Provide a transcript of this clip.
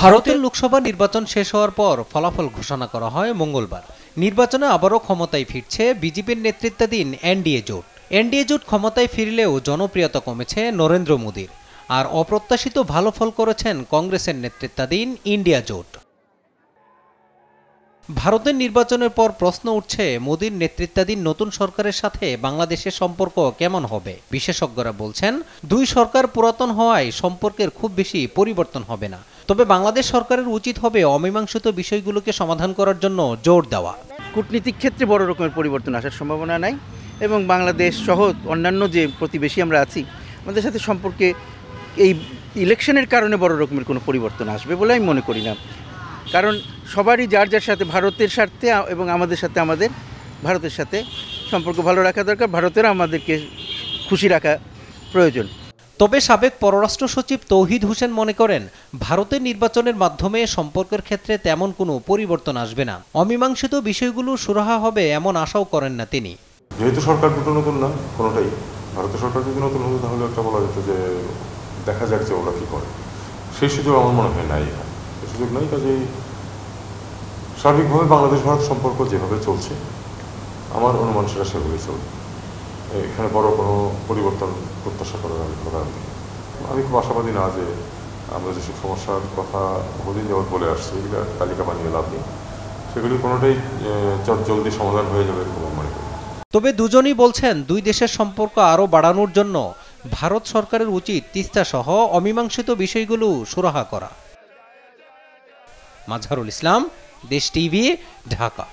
ভারতের লোকসভা নির্বাচন শেষ হওয়ার পর ফলাফল ঘোষণা করা হয় মঙ্গলবার। নির্বাচনে আবারও ক্ষমতায় ফিরছে বিজেপির নেতৃত্বাধীন এনডিএ জোট। এনডিএ জোট ক্ষমতায় ফিরলেও জনপ্রিয়তা কমেছে নরেন্দ্র মোদীর, আর অপ্রত্যাশিত ভালো ফল করেছেন কংগ্রেসের নেতৃত্বাধীন ইন্ডিয়া জোট। ভারতের নির্বাচনের পর প্রশ্ন উঠছে, মোদীর নেতৃত্বাধীন নতুন সরকারের সাথে বাংলাদেশের সম্পর্ক কেমন হবে। বিশেষজ্ঞরা বলছেন, দুই সরকার পুরাতন হওয়ায় সম্পর্কের খুব বেশি পরিবর্তন হবে না। তবে বাংলাদেশ সরকারের উচিত হবে অমীমাংসিত বিষয়গুলোকে সমাধান করার জন্য জোর দেওয়া। কূটনীতিক ক্ষেত্রে বড় রকমের পরিবর্তন আসার সম্ভাবনা নাই, এবং বাংলাদেশ সহ অন্যান্য যে প্রতিবেশী আমরা আছি, আমাদের সাথে সম্পর্কে এই ইলেকশনের কারণে বড় রকমের কোনো পরিবর্তন আসবে বলে আমি মনে করি না। কারণ সবারই যার যার সাথে, ভারতের স্বার্থে এবং আমাদের সাথে, ভারতের সাথে সম্পর্ক ভালো রাখা দরকার, ভারতের আমাদেরকে খুশি রাখা প্রয়োজন। তবে সাবেক পররাষ্ট্র সচিব তৌহিদ হোসেন মনে করেন, ভারতের নির্বাচনের মাধ্যমে সম্পর্কের ক্ষেত্রে তেমন কোনো পরিবর্তন আসবে না। অমীমাংসিত বিষয়গুলো সুরাহা হবে এমন আশাও করেন না তিনি। যেহেতু সরকার দুটো নতুন না, কোনোটাই, ভারতের সরকার যদি নতুন হতো তাহলে একটা বলা যেত যে দেখা যাক যে ওরা কি করে। সেই সুযোগ আমার মনে হয় নাই, সেই সুযোগ নাই। কাজেই সার্বিকভাবে বাংলাদেশ ভারত সম্পর্ক যেভাবে চলছে, আমার অনুমান সেভাবেই চলবে। এখানে বড় কোনো পরিবর্তন প্রত্যাশা করার আমি খুব আশাবাদী না যে আমরা যেসব সমস্যার কথা বহুদিন যাবৎ বলে আসছি, এগুলো তালিকা বানিয়ে লাভ নেই, সেগুলি কোনোটাই জলদি সমাধান হয়ে যাবে এরকম মনে করি। তবে দুজনই বলছেন, দুই দেশের সম্পর্ক আরও বাড়ানোর জন্য ভারত সরকারের উচিত তিস্তা সহ অমীমাংসিত বিষয়গুলো সুরাহা করা। মাজহারুল ইসলাম, দেশ টিভি, ঢাকা।